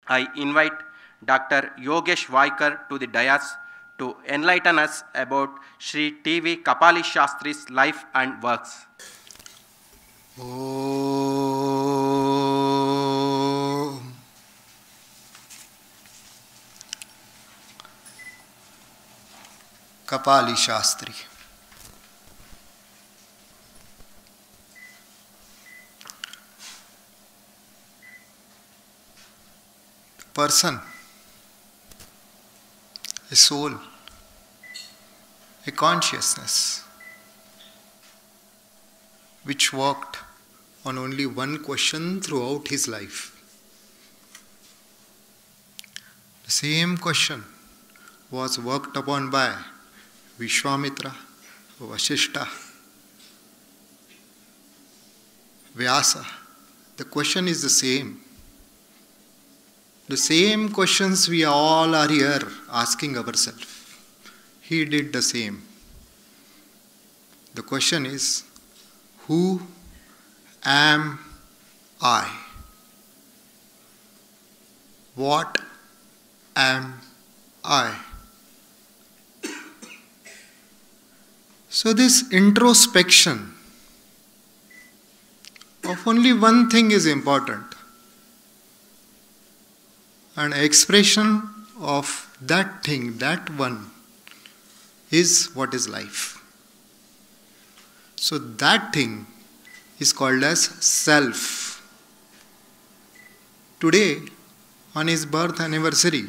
I invite Dr. Yogesh Waikar to the dais to enlighten us about Sri T.V. Kapali Shastri's life and works. Om. Kapali Shastri. Person, a soul, a consciousness, which worked on only one question throughout his life. The same question was worked upon by Vishwamitra, Vasishta, Vyasa. The question is the same. The same questions we all are here asking ourselves. He did the same. The question is, who am I? What am I? So this introspection of only one thing is important. An expression of that thing, that one, is what is life. So that thing is called as self. Today, on his birth anniversary,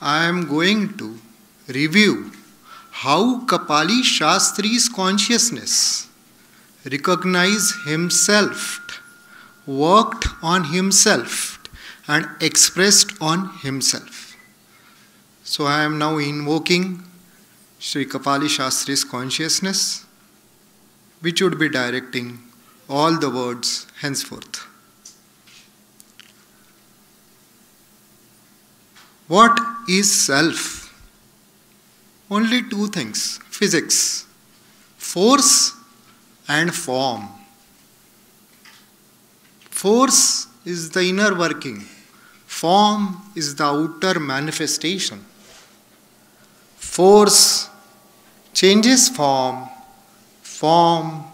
I am going to review how Kapali Shastri's consciousness recognized himself, worked on himself, and expressed on himself. So I am now invoking Sri Kapali Shastri's consciousness, which would be directing all the words henceforth. What is self? Only two things: physics, force and form. Force is the inner working. Form is the outer manifestation. Force changes form, form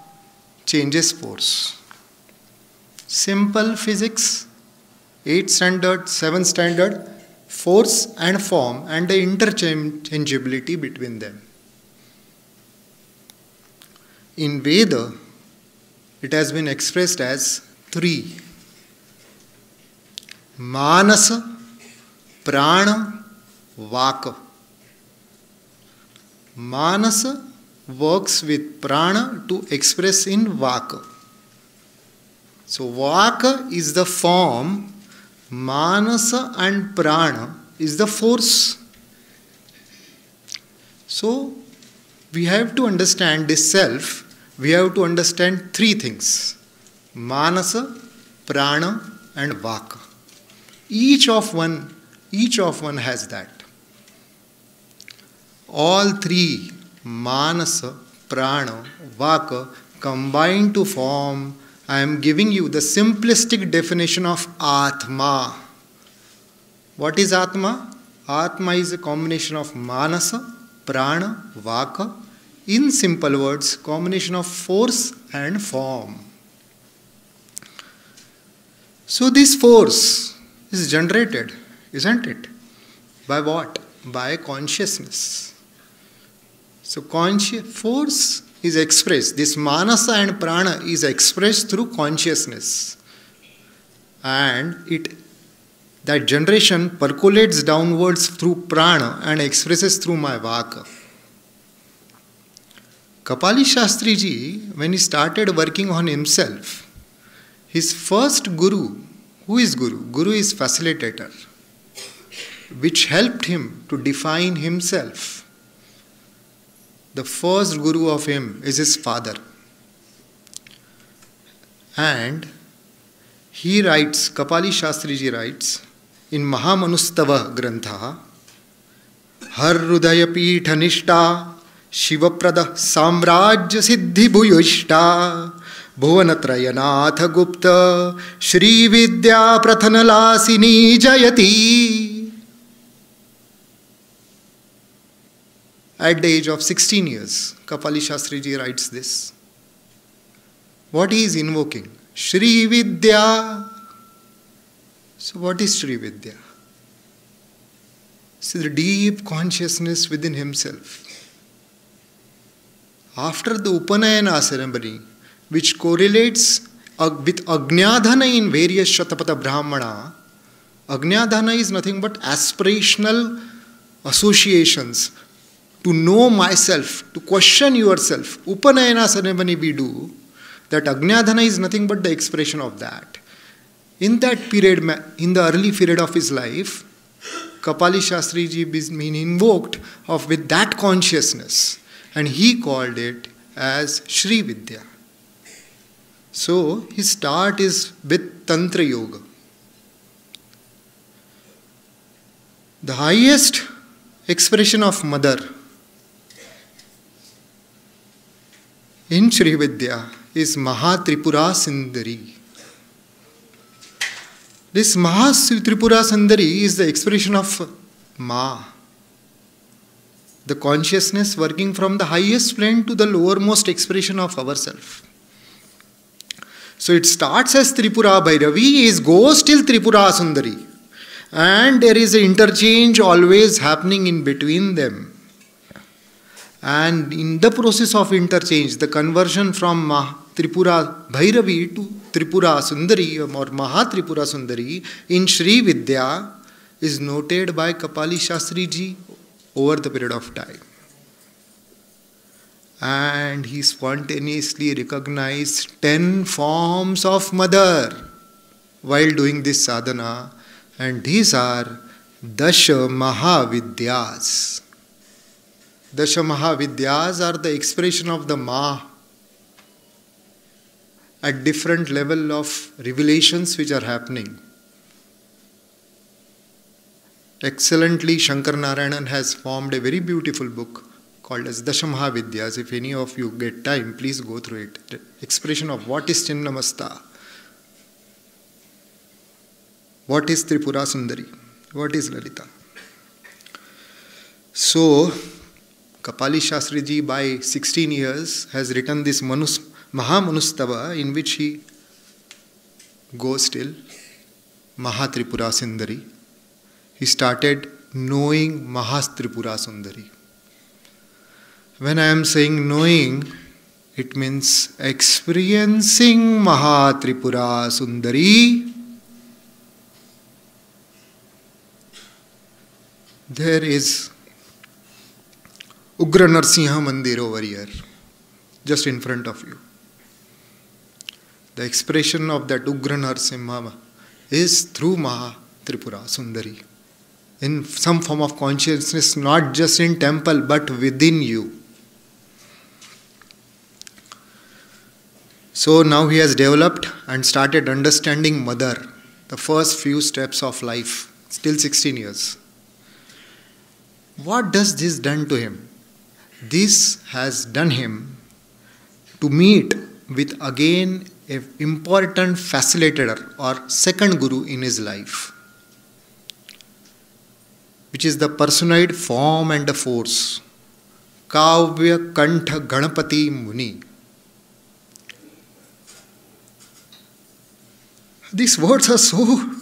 changes force. Simple physics, 8th standard, 7th standard, force and form and the interchangeability between them. In Veda, it has been expressed as three: Manasa, Prana, Vaka. Manasa works with Prana to express in Vaka. So Vaka is the form, Manasa and Prana is the force. So we have to understand this self, we have to understand three things: Manasa, Prana and Vaka. Each of one has that. All three, Manasa, Prana, Vaka, combine to form, I am giving you the simplistic definition of Atma. What is Atma? Atma is a combination of Manasa, Prana, Vaka. In simple words, combination of force and form. So this force is generated, isn't it? By what? By consciousness. So force is expressed. This Manasa and Prana is expressed through consciousness. And that generation percolates downwards through Prana and expresses through my Vaka. Kapali Shastri ji, when he started working on himself, his first guru, who is guru? Guru is facilitator, which helped him to define himself. The first guru of him is his father. And he writes, Kapali Shastri ji writes, in Mahamanustava Grantha, Har Rudaya Pithanishta Shivaprada Samrajya Siddhi Bhuyushta भुवनत्रयनाथ गुप्त श्री विद्या प्रथनलासिनी जयति. At the age of 16 years, Kapali Shastri ji writes this. What he is invoking? Shri Vidya. So what is Shri Vidya? See the deep consciousness within himself. After the Upanayana ceremony, which correlates with Ajnadhana in various Shatapatha Brahmana, Ajnadhana is nothing but aspirational associations. To know myself, to question yourself. Upanayana ceremony we do, that Ajnadhana is nothing but the expression of that. In that period, in the early period of his life, Kapali Shastri ji is being invoked with that consciousness, and he called it as Shri Vidya. So his start is with Tantra Yoga. The highest expression of mother in Shri Vidya is Mahatripura Sundari. This Mahatripura Sundari is the expression of Ma, the consciousness working from the highest plane to the lowermost expression of ourself. So it starts as Tripura Bhairavi, goes till Tripura Sundari. And there is an interchange always happening in between them. And in the process of interchange, the conversion from Tripura Bhairavi to Tripura Sundari or Mahatripura Sundari in Shri Vidya is noted by Kapali Shastri ji over the period of time. And he spontaneously recognized 10 forms of mother while doing this sadhana, and these are Dasha Mahavidyas. Dasha Mahavidyas are the expression of the Ma at different level of revelations which are happening. Excellently, Shankar Narayanan has formed a very beautiful book called as Dasha Mahavidyas. If any of you get time, please go through it. The expression of what is Chinnamasta, what is Tripura Sundari, what is Lalita. So, Kapali Shastri ji by 16 years has written this Mahamanustava in which he goes till Mahatripura Sundari. He started knowing Mahatripura Sundari. When I am saying knowing, it means experiencing Mahatripura Sundari. There is Ugra Narsimha Mandir over here, just in front of you. The expression of that Ugra Narsimha is through Mahatripura Sundari. In some form of consciousness, not just in temple, but within you. So now he has developed and started understanding mother, the first few steps of life, still 16 years. What does this done to him? This has done him to meet with again an important facilitator or second guru in his life, which is the personified form and the force, Kavya Kantha Ganapati Muni. These words are so...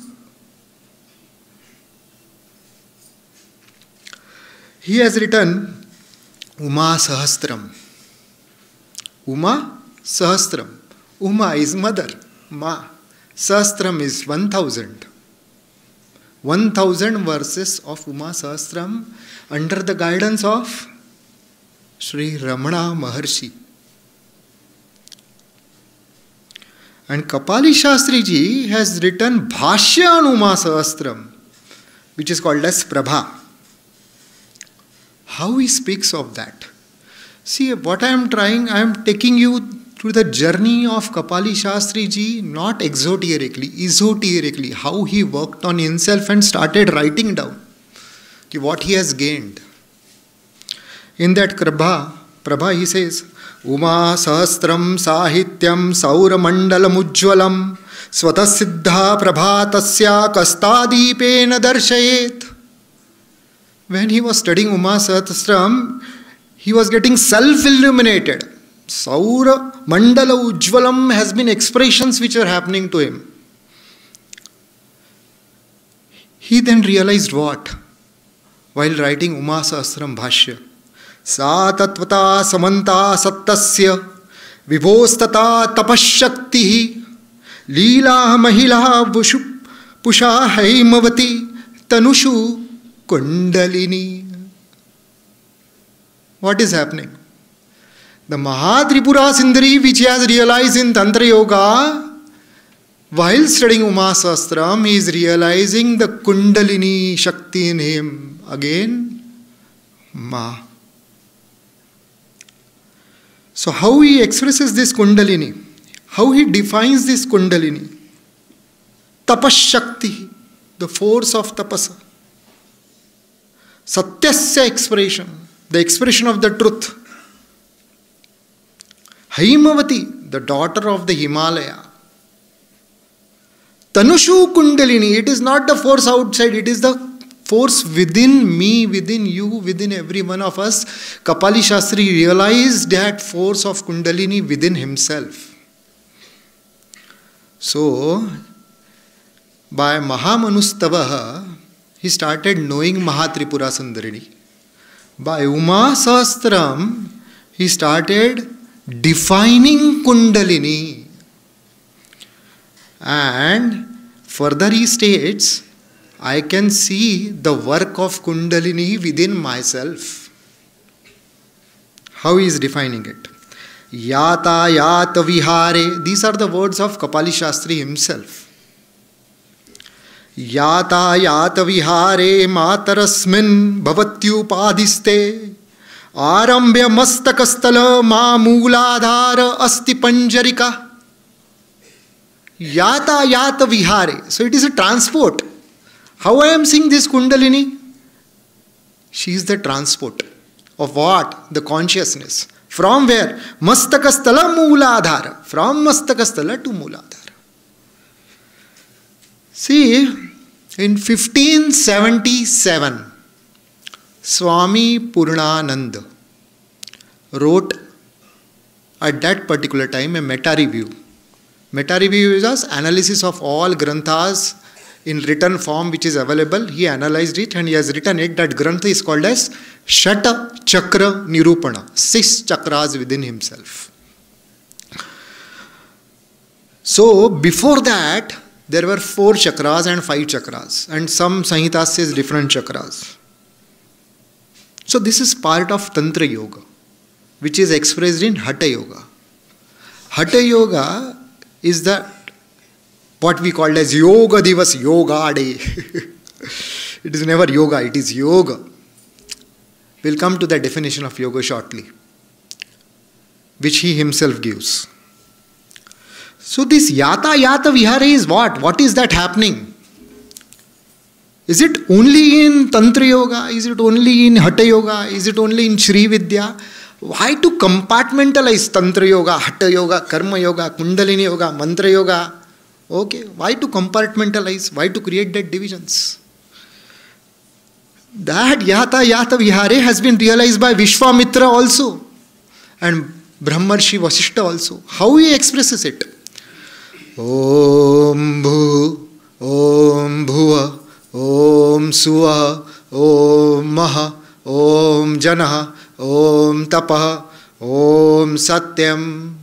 He has written Uma Sahastram. Uma Sahastram. Uma is mother. Ma. Sahastram is 1000. 1000 verses of Uma Sahastram under the guidance of Sri Ramana Maharshi. And Kapali Shastri ji has written Bhashya on Uma Sahastram, which is called as Prabha. How he speaks of that. See, what I am taking you through the journey of Kapali Shastri ji, not exoterically, esoterically, how he worked on himself and started writing down what he has gained. In that Prabha he says, Uma sahasram sahityam sauramandalamuज्ज्वलम swatasiddha prabhatasya kastadipena darshayet. When he was studying Uma Sahasram, he was getting self-illuminated. Saura Mandala Ujjvalam has been expressions which are happening to him. He then realized what? While writing Uma Sahasram Bhashya, Sa Tatvata Samanta Sattasya Vibhostata Tapashaktihi Leela Mahila Pusha Haimavati Tanushu Kundalini. What is happening? The Mahatripura Sindari, which he has realized in Tantra Yoga, while studying Uma Sahasram, he is realizing the Kundalini Shakti in him. Again, Ma. So how he expresses this Kundalini? How he defines this Kundalini? Tapas Shakti, the force of tapasa. Satyasya expression, the expression of the truth. Haimavati, the daughter of the Himalaya. Tanushu Kundalini, it is not the force outside, it is the force within me, within you, within every one of us. Kapali Sastry realized that force of Kundalini within himself. So, by Mahamanustavaha, he started knowing Mahatripura Sundarini. By Uma Sahasram, he started defining Kundalini. And further he states, I can see the work of Kundalini within myself. How he is defining it? Yata yata vihare. These are the words of Kapali Sastry himself. Yata yata vihare matarasmin bhavatyupadhiste arambhya mastakastala ma mooladhara asti panjarika. Yata yata vihare. So it is a transport. How I am seeing this Kundalini? She is the transport of what? The consciousness. From where? Mastakastala mooladhara. From Mastakastala to mooladhara. See, in 1577, Swami Purnanand wrote at that particular time a meta-review. Meta-review is an analysis of all granthas in written form which is available. He analyzed it and he has written it. That grantha is called as Shata Chakra Nirupana. 6 chakras within himself. So, before that, there were 4 chakras and 5 chakras. And some Samhitas says different chakras. So this is part of Tantra Yoga, which is expressed in Hatha Yoga. Hatha Yoga is the what we call as Yoga Divas, Yoga Day. It is never yoga, it is yoga. We'll come to the definition of yoga shortly, which he himself gives. So this yata yata vihare is what? What is that happening? Is it only in Tantra Yoga? Is it only in Hatha Yoga? Is it only in Shri Vidya? Why to compartmentalize Tantra Yoga, Hatha Yoga, Karma Yoga, Kundalini Yoga, Mantra Yoga? Okay, why to compartmentalize? Why to create that divisions? That yata yata vihare has been realized by Vishwamitra also and Brahmarshi Vasishta also. How he expresses it? Om Bhu, Om Bhuva, Om Suva, Om Maha, Om Janaha, Om Tapaha, Om Satyam,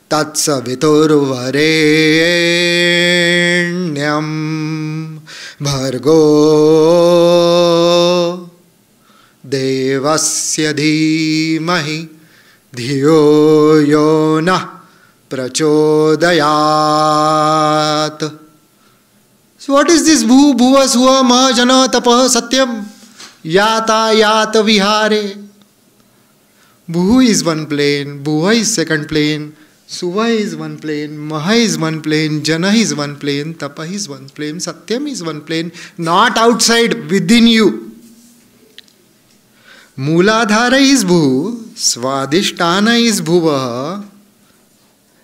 Tatsaviturvarenyam, Bhargo Devasya Dhimahi, Dhiyo Yona Prachodayat. So what is this Bhu, Bhuva, Suva, Maha, Jana, Tapa, Satyam? Yata, Yata, Vihare. Bhu is one plane, Bhuva is second plane, Suva is one plane, Maha is one plane, Jana is one plane, Tapa is one plane, Satyam is one plane, not outside, within you. Mooladhara is Bhu, Swadhisthana is Bhuvaha,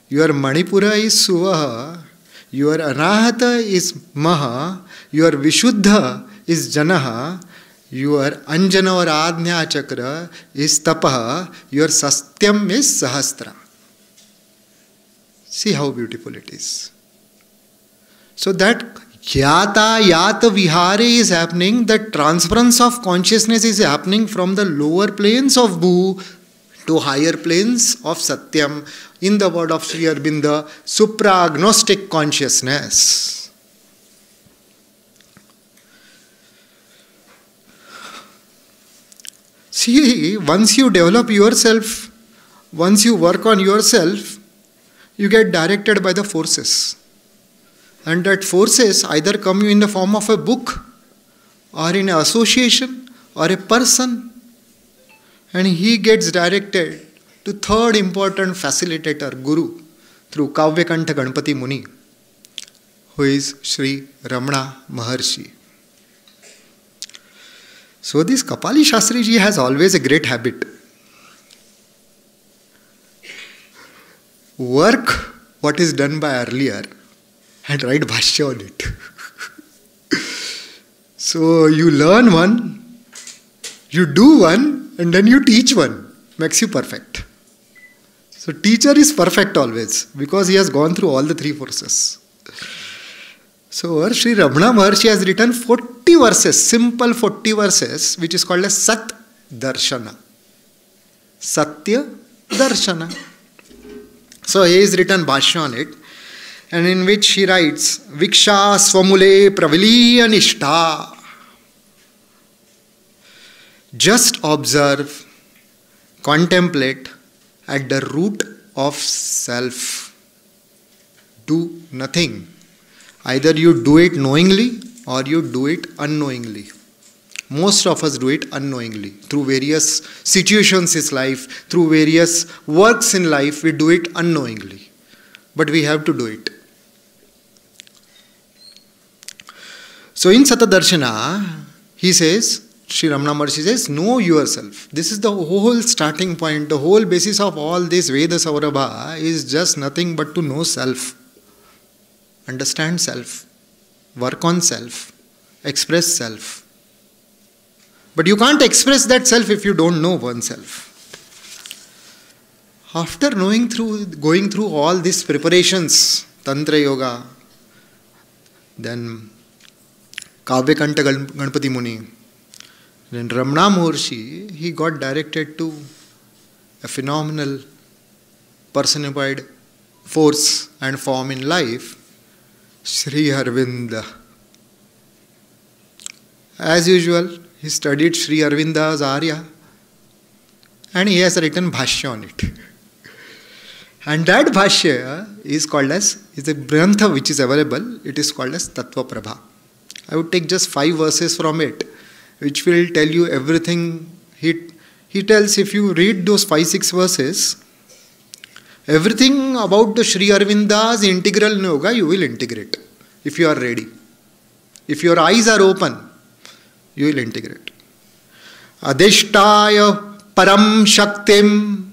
your Manipura is Suvaha, your Anahata is Maha, your Vishuddha is Janaha, your Anjana or Adnya Chakra is Tapaha, your Sastyam is Sahasra. See how beautiful it is. So that Yata Yata Vihare is happening, that transference of consciousness is happening from the lower planes of Bhu to higher planes of Satyam. In the word of Sri Aurobindo, supra-agnostic consciousness. See, once you develop yourself, once you work on yourself, you get directed by the forces. And that forces either come in the form of a book, or in an association, or a person. And he gets directed to third important facilitator, Guru, through Kavyakantha Ganpati Muni, who is Sri Ramana Maharshi. So this Kapali Shastri ji has always a great habit. Work what is done by earlier and write bhashya on it. So you learn one, you do one, and then you teach one. Makes you perfect. So teacher is perfect always because he has gone through all the three forces. So Sri Ramana Maharshi has written 40 verses, simple 40 verses, which is called as Sat Darshana. Satya Darshana. So he has written bhashya on it, and in which he writes, Viksha Swamule Praviliya Nishta. Just observe, contemplate at the root of self. Do nothing. Either you do it knowingly or you do it unknowingly. Most of us do it unknowingly. Through various situations in life, through various works in life, we do it unknowingly. But we have to do it. So in Satadarshana, he says, Sri Ramana Maharshi says, know yourself. This is the whole starting point. The whole basis of all this Veda Saurabha is just nothing but to know self. Understand self. Work on self. Express self. But you can't express that self if you don't know oneself. After going through all these preparations, Tantra Yoga, then Kavyakantha Ganpati Muni, then Ramana Maharshi, he got directed to a phenomenal personified force and form in life, Sri Aurobindo. As usual, he studied Sri Aurobindo's Arya and he has written bhashya on it. And that bhashya is called as, is a grantha which is available, it is called as Tattva Prabha. I would take just 5 verses from it, which will tell you everything. He tells, if you read those 5-6 verses, everything about the Sri Aurobindo's integral yoga you will integrate, if you are ready. If your eyes are open, you will integrate. Adhishtaya Param Shaktim.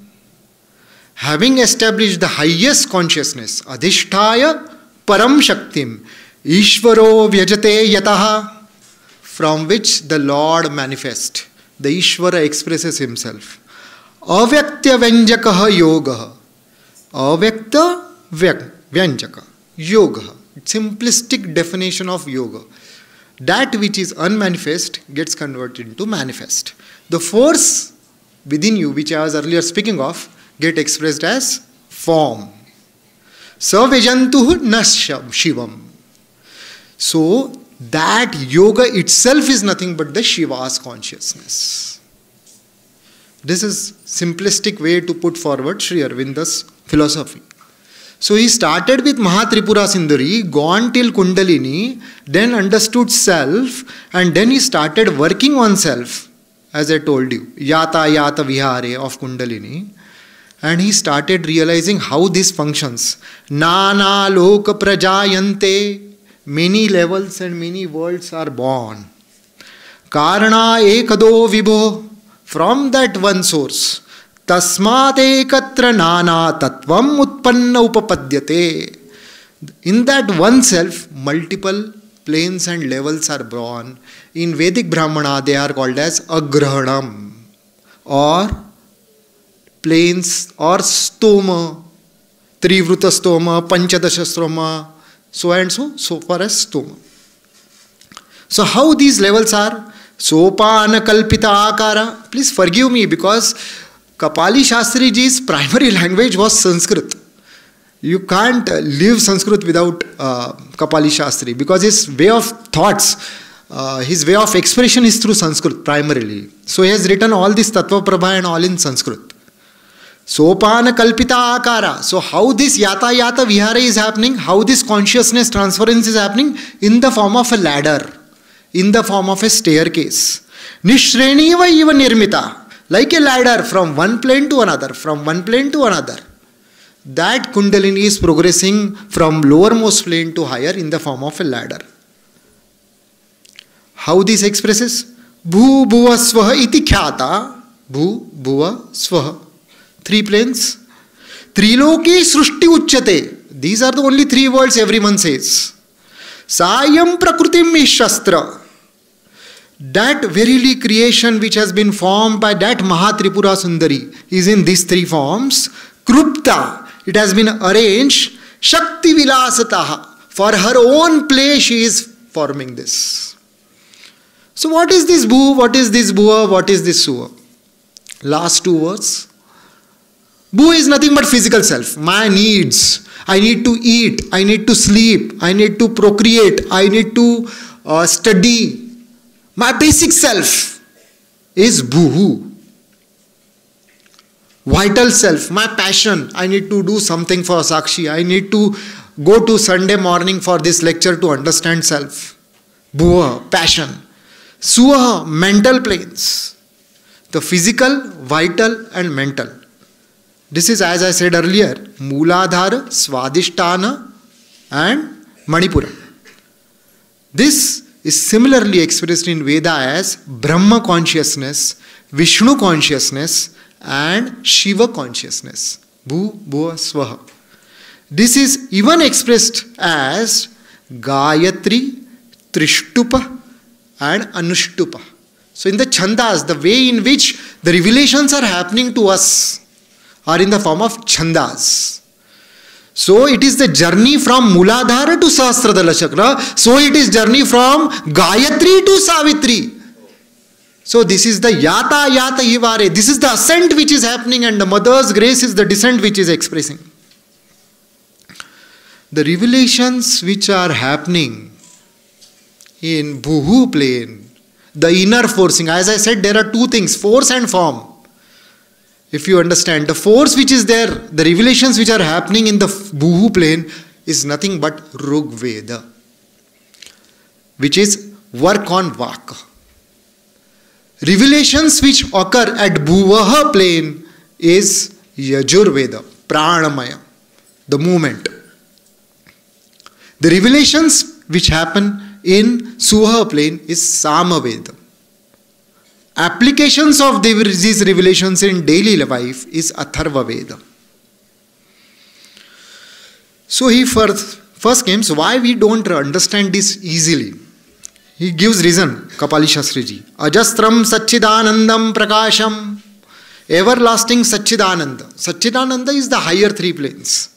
Having established the highest consciousness, Adhishtaya Param Shaktim, Ishvaro Vyajate Yataha, from which the Lord manifests. The Ishvara expresses himself. Avyakta Vyanjakaha Yoga. Avyakta Vyanjaka. Yoga. Simplistic definition of yoga. That which is unmanifest gets converted into manifest. The force within you, which I was earlier speaking of, get expressed as form. Savijantuh na Shivam. So, that yoga itself is nothing but the Shiva's consciousness. This is simplistic way to put forward Sri Aurobindo's philosophy. So he started with Mahatripura Sindari, gone till Kundalini, then understood self, and then he started working on self, as I told you, Yata Yata Vihare of Kundalini. And he started realizing how this functions. Nana Loka Prajayante. Many levels and many worlds are born. Karana ekado vibho. from that one source. Tasmat ekatra nana tatvam utpanna upapadyate. In that one self, multiple planes and levels are born. In Vedic Brahmana, they are called as agrahanam, or planes, or stoma, trivruta stoma, panchadasha stoma, so and so, so far as stoma. So how these levels are? Sopana kalpita akara. Please forgive me, because Kapali Shastri ji's primary language was Sanskrit. You can't leave Sanskrit without Kapali Shastri, because his way of thoughts, his way of expression is through Sanskrit primarily. So he has written all this Tattva Prabha and all in Sanskrit. Sopana kalpita akara. So how this yata yata vihara is happening, how this consciousness transference is happening? In the form of a ladder, in the form of a staircase. Nishreniva eva nirmita. Like a ladder from one plane to another, from one plane to another. That Kundalini is progressing from lowermost plane to higher in the form of a ladder. How this expresses? Bhu bhuva swaha iti khyata. Bhu bhuva swaha. 3 planes. Triloki srushti uchyate. These are the only 3 words everyone says. Sayam prakrutim shastra. That verily creation which has been formed by that Mahatripura Sundari is in these 3 forms. Krupta. It has been arranged. Shakti vilasataha. For her own play she is forming this. So what is this bhu? What is this bhuva? What is this suva? Last 2 words. Bhu is nothing but physical self. My needs. I need to eat. I need to sleep. I need to procreate. I need to study. My basic self is bhuhu. Vital self, my passion. I need to do something for Sakshi. I need to go to Sunday morning for this lecture to understand self. Bhuva, passion. Suha, mental planes. The physical, vital and mental. This is, as I said earlier, Mooladhara, Swadhisthana and Manipura. This is similarly expressed in Veda as Brahma consciousness, Vishnu consciousness and Shiva consciousness. Bhu, Bhuva, Swaha. This is even expressed as Gayatri, Trishtupa and Anushtupa. So in the Chandas, the way in which the revelations are happening to us are in the form of Chandas. So it is the journey from Mooladhara to Sahasradala Chakra. So it is journey from Gayatri to Savitri. So this is the yata yata hivare. This is the ascent which is happening, and the mother's grace is the descent which is expressing. The revelations which are happening in Bhuhu plane, the inner forcing. As I said, there are 2 things, force and form. If you understand, the force which is there, the revelations which are happening in the Bhuhu plane is nothing but Rug Veda, which is work on Vaka. Revelations which occur at Bhuvaha plane is Yajurveda, Pranamaya, the movement. The revelations which happen in Suha plane is Samaveda. Applications of these revelations in daily life is Atharva Veda. So he first comes, why we don't understand this easily. He gives reason, Kapali Shastri ji. Ajastram Satchidanandam Prakasham. Everlasting Satchidananda. Satchidananda is the higher 3 planes.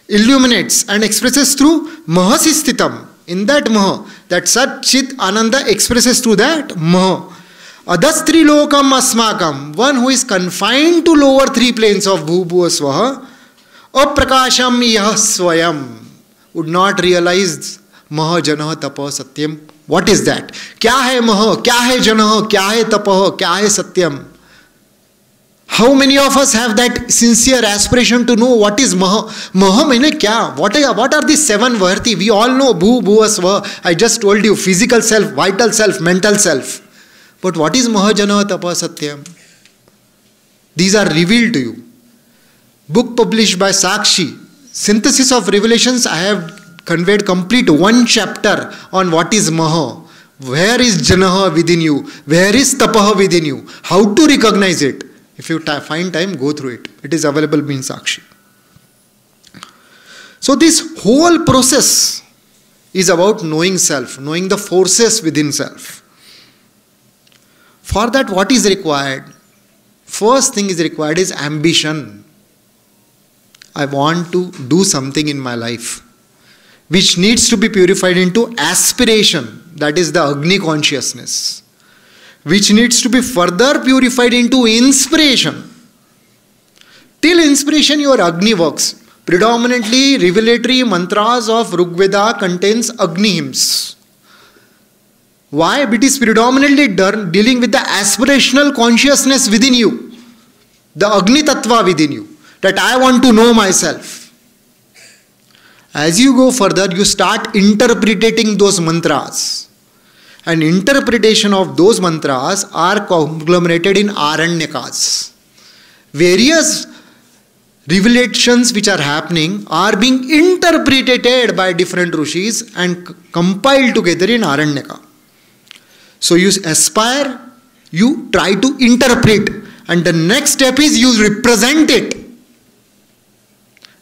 Illuminates and expresses through Mahasistitam. In that Maha, that Satchit Ananda expresses through that Maha. Adastri Lokam Asmakam. One who is confined to lower 3 planes of Bhu Bhuva Swaha. Aprakasham Yah Swayam. Would not realize Maha Janah Tapah Satyam. What is that? Kya hai Maha? Kya hai Janah? Kya hai Tapah? Kya hai Satyam? How many of us have that sincere aspiration to know what is Maha? Maha means kya? What are these 7 Varti? We all know Bhu, Bhuva, Swa. I just told you, physical self, vital self, mental self. But what is Maha Janah Tapah Satyam? These are revealed to you. Book published by Sakshi, Synthesis of Revelations. I have conveyed complete 1 chapter on what is Maha, Where is janaha within you? Where is tapaha within you? How to recognize it? If you find time, go through it. It is available in Sakshi. So this whole process is about knowing self, knowing the forces within self. For that, what is required? First thing is required is ambition. I want to do something in my life, which needs to be purified into aspiration. That is the Agni consciousness, which needs to be further purified into inspiration. Till inspiration, your Agni works. Predominantly, revelatory mantras of Rigveda contains Agni hymns. Why? It is predominantly dealing with the aspirational consciousness within you, the Agni Tattva within you, that I want to know myself. As you go further, you start interpreting those mantras. And interpretation of those mantras are conglomerated in Aranyakas. Various revelations which are happening are being interpreted by different rishis and compiled together in Aranyaka. So you aspire, you try to interpret, and the next step is you represent it.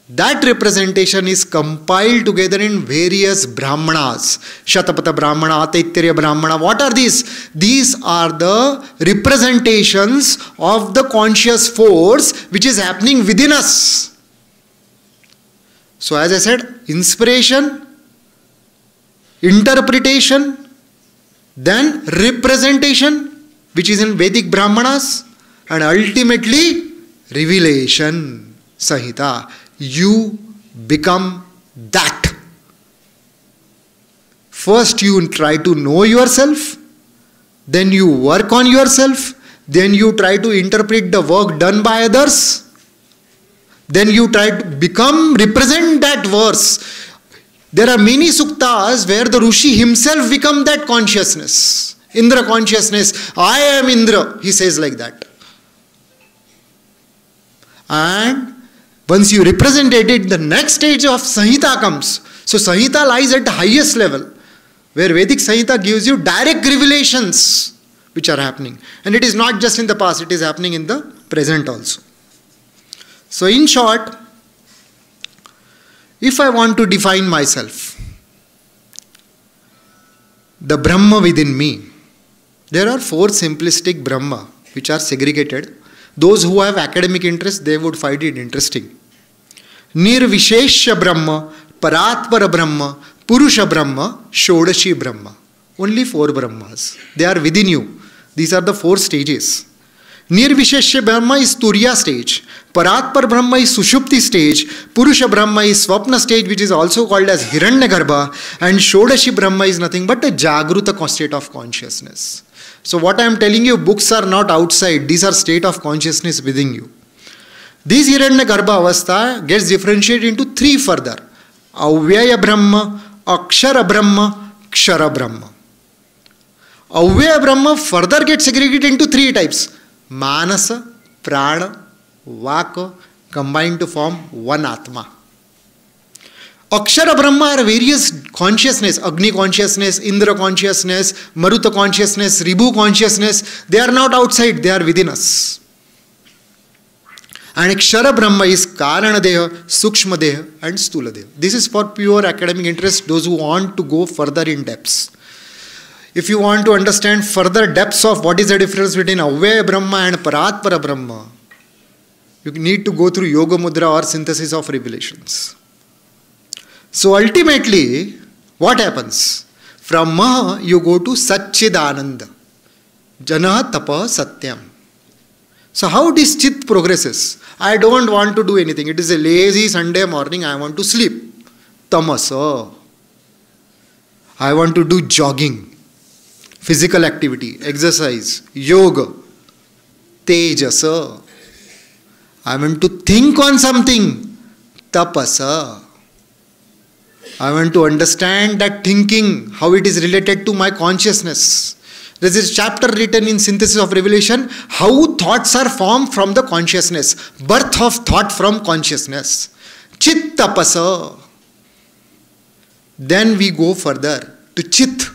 That representation is compiled together in various brahmanas. Shatapatha Brahmana, Taittiriya Brahmana. What are these? These are the representations of the conscious force which is happening within us. So as I said, inspiration, interpretation, then representation, which is in Vedic Brahmanas, and ultimately revelation, Sahita. You become that. First you try to know yourself, then you work on yourself, then you try to interpret the work done by others, then you try to represent that verse. There are many suktas where the Rishi himself becomes that consciousness. Indra consciousness. I am Indra, he says like that. And once you represent it, the next stage of Samhita comes. So Samhita lies at the highest level, where Vedic Samhita gives you direct revelations which are happening. And it is not just in the past, it is happening in the present also. So in short, if I want to define myself, the Brahma within me, there are 4 simplistic Brahma which are segregated. Those who have academic interest, they would find it interesting. Nirvishesha Brahma, Paratpara Brahma, Purusha Brahma, Shodashi Brahma. Only 4 Brahmas. They are within you. These are the 4 stages. Nirvishesha Brahma is Turiya stage. Paratpara Brahma is Sushupti stage. Purusha Brahma is Swapna stage, which is also called as Hiranyagarbha. And Shodashi Brahma is nothing but a Jagruta state of consciousness. So what I am telling you, books are not outside. These are state of consciousness within you. This Hiranyagarbha avastha gets differentiated into 3 further. Avyaya Brahma, Akshara Brahma, Kshara Brahma. Avyaya Brahma further gets segregated into 3 types. Manasa, Prana, Vaka, combined to form one Atma. Akshara Brahma are various consciousness, Agni consciousness, Indra consciousness, Maruta consciousness, Ribhu consciousness. They are not outside, they are within us. And Kshara Brahma is Karana Deha, Sukshma Deha and Stula Deha. This is for pure academic interest, those who want to go further in depths. If you want to understand further depths of what is the difference between Avyaya Brahma and Paratpara Brahma, you need to go through Yoga Mudra or synthesis of revelations. So ultimately, what happens? From Maha, you go to Satchidananda. Jana Tapa Satyam. So how this Chit progresses? I don't want to do anything. It is a lazy Sunday morning. I want to sleep. Tamasa. I want to do jogging, physical activity, exercise, yoga, Tejasa. I want to think on something. Tapasa. I want to understand that thinking, how it is related to my consciousness. There is a chapter written in Synthesis of Revelation, how thoughts are formed from the consciousness. Birth of thought from consciousness. Chit tapasa. Then we go further to Chit.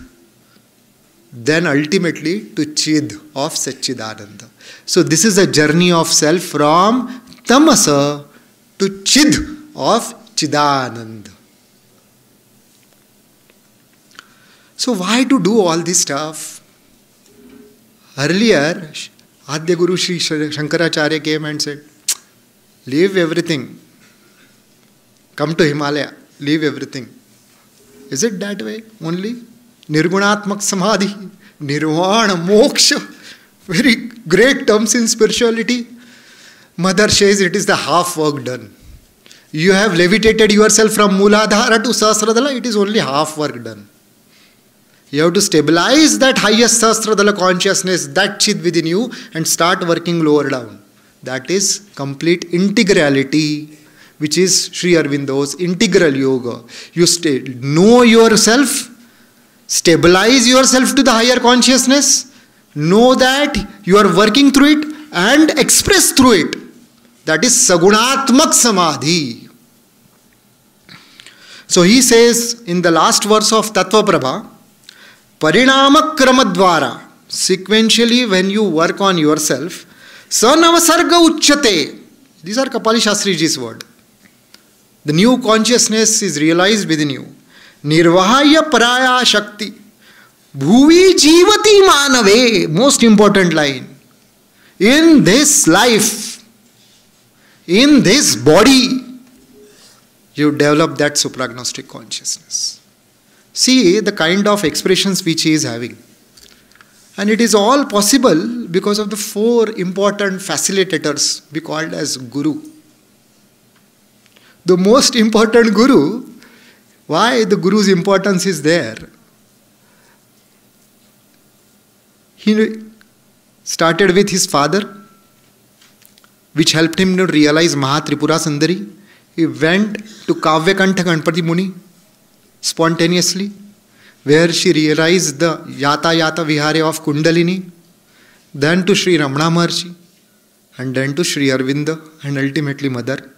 then ultimately to Chid of Satchidananda. So this is a journey of self from Tamasa to Chid of Chidananda. So why to do all this stuff? Earlier, Adya Guru Sri Shankaracharya came and said, leave everything. Come to Himalaya. Leave everything. Is it that way only? Nirgunatmak Samadhi, Nirvana, Moksha. Very great terms in spirituality. Mother says it is the half work done. You have levitated yourself from Mooladhara to Sahasradhala, it is only half work done. You have to stabilize that highest Sahasradhala consciousness, that Chid within you, and start working lower down. That is complete integrality, which is Sri Aurobindo's integral yoga. You know yourself, stabilize yourself to the higher consciousness, know that you are working through it and express through it. That is Sagunatmak Samadhi. So he says in the last verse of Tattva Prabha, Parinama Kramadvara, sequentially when you work on yourself, Sanavasarga Uchyate. These are Kapali Shastriji's words. The new consciousness is realized within you. Nirvahaya Paraya Shakti. Bhuvi Jivati Manave. Most important line. In this life, in this body, you develop that supragnostic consciousness. See the kind of expressions which he is having. And it is all possible because of the four important facilitators we called as Guru. The most important Guru, why the Guru's importance is there? He started with his father, which helped him to realize Mahatripura Sundari. He went to Kavyakantha Ganpati Muni spontaneously, where she realized the Yata Yata Vihare of Kundalini, then to Sri Ramana Maharshi, and then to Sri Aurobindo, and ultimately Mother.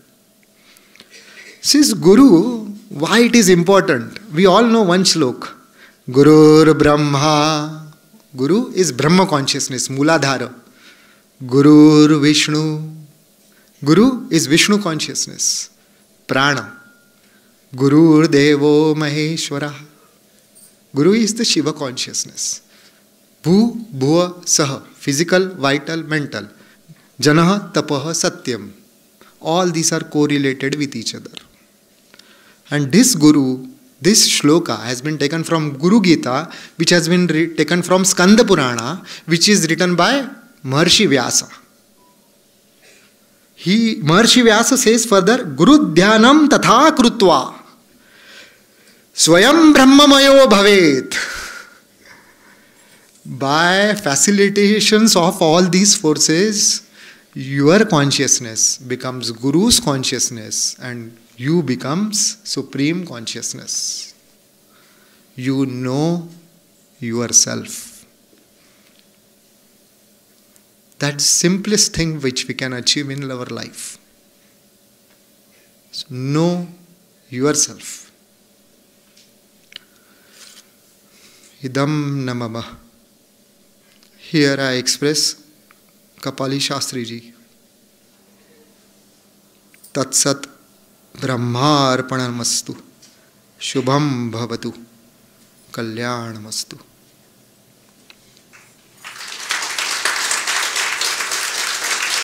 Since Guru, why it is important? We all know one shlok. Gurur Brahma. Guru is Brahma consciousness, Mooladhara. Gurur Vishnu. Guru is Vishnu consciousness, Prana. Gurur Devo Maheshwara. Guru is the Shiva consciousness. Bhu, Bhuva, Saha. Physical, vital, mental. Janaha, Tapaha, Satyam. All these are correlated with each other. And this Guru, this shloka has been taken from Guru Gita, which has been taken from Skanda Purana, which is written by Maharshi Vyasa. Maharshi Vyasa says further, Guru Dhyanam Tatha Krutva Swayam Brahmamayo Bhavet. By facilitations of all these forces, your consciousness becomes Guru's consciousness and you becomes supreme consciousness. You know yourself. That's the simplest thing which we can achieve in our life. So know yourself. Idam namamah. Here I express Kapali Shastriji. Tatsat Brahmarpanamastu. Shubham bhavatu. Kalyanamastu.